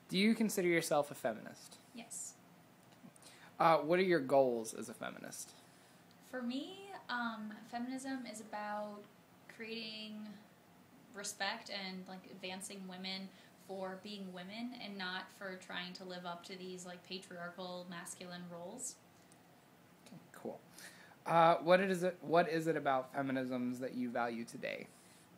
Do you consider yourself a feminist? Yes. What are your goals as a feminist? For me, feminism is about creating respect and like advancing women for being women and not for trying to live up to these like patriarchal masculine roles. Okay, cool. What is it about feminisms that you value today?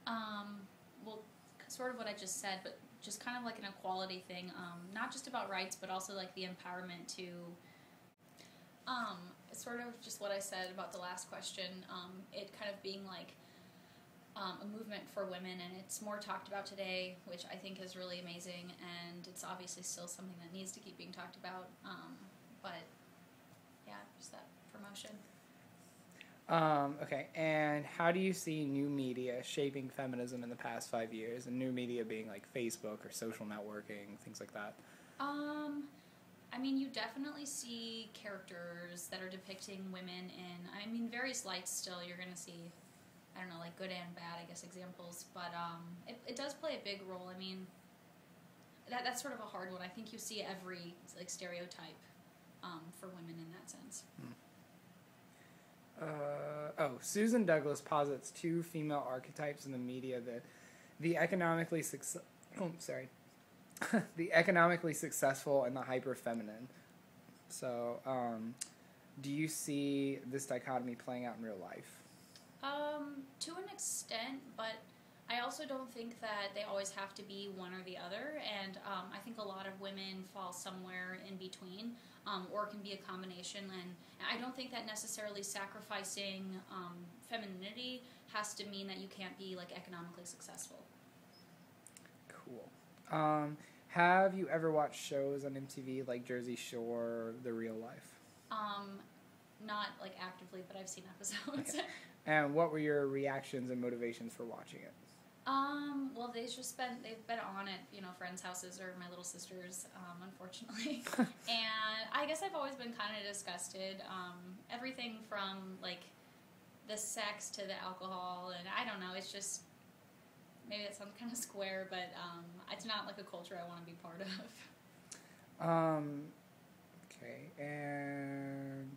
Well, sort of what I just said, but just kind of like an equality thing. Not just about rights, but also like the empowerment to. Sort of just what I said about the last question. It kind of being like a movement for women, and it's more talked about today, which I think is really amazing, and it's obviously still something that needs to keep being talked about, but yeah, just that promotion. Okay, and how do you see new media shaping feminism in the past 5 years, and new media being like Facebook or social networking, things like that? I mean, you definitely see characters that are depicting women in, various lights still. You're going to see, I don't know, like good and bad, I guess, examples. But it does play a big role. I mean, that's sort of a hard one. I think you see every like stereotype for women in that sense. Susan Douglas posits two female archetypes in the media that the economically the economically successful and the hyper feminine. So, do you see this dichotomy playing out in real life? To an extent, but I also don't think that they always have to be one or the other, and I think a lot of women fall somewhere in between, or it can be a combination, and I don't think that necessarily sacrificing femininity has to mean that you can't be like economically successful. Cool. Have you ever watched shows on MTV like Jersey Shore or The Real Life? Not like actively, but I've seen episodes. Okay. And what were your reactions and motivations for watching it? Well, they've been on at, friends' houses or my little sister's, unfortunately. And I guess I've always been kind of disgusted. Everything from, like, the sex to the alcohol, and I don't know, it's just, maybe that sounds kind of square, but it's not like a culture I want to be part of. Okay, and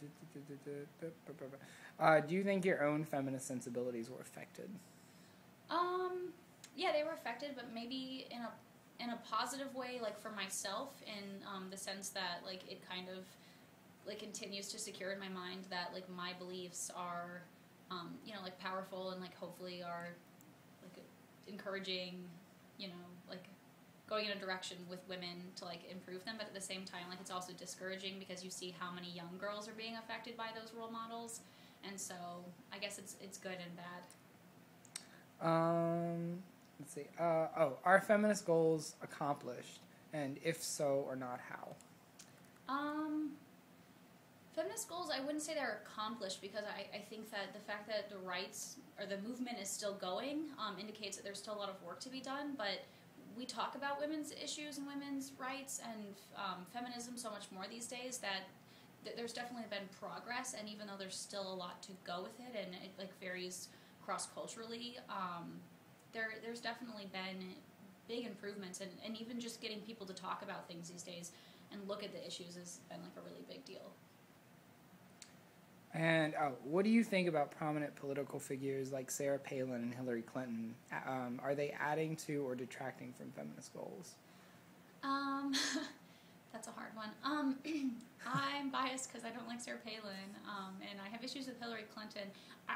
do you think your own feminist sensibilities were affected? Yeah, they were affected, but maybe in a positive way, like for myself, in the sense that like it kind of like continues to secure in my mind that like my beliefs are, like powerful and like hopefully are like encouraging, like going in a direction with women to like improve them, but at the same time like it's also discouraging because you see how many young girls are being affected by those role models, and so I guess it's good and bad. Let's see. Are feminist goals accomplished, and if so or not, how? Feminist goals, I wouldn't say they're accomplished because I think that the fact that the rights or the movement is still going indicates that there's still a lot of work to be done, but we talk about women's issues and women's rights and feminism so much more these days that there's definitely been progress, and even though there's still a lot to go with it and it like varies cross-culturally, there's definitely been big improvements, and even just getting people to talk about things these days and look at the issues has been like a really big deal. And what do you think about prominent political figures like Sarah Palin and Hillary Clinton? Are they adding to or detracting from feminist goals? That's a hard one. I'm biased because I don't like Sarah Palin, and I have issues with Hillary Clinton.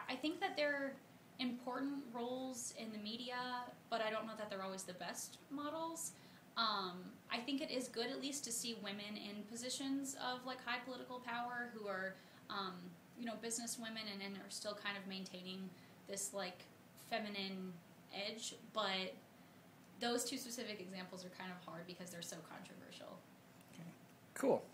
I think that they're important roles in the media, but I don't know that they're always the best models. I think it is good at least to see women in positions of like high political power who are business women and are still kind of maintaining this like feminine edge, but those two specific examples are kind of hard because they're so controversial. Okay. Cool.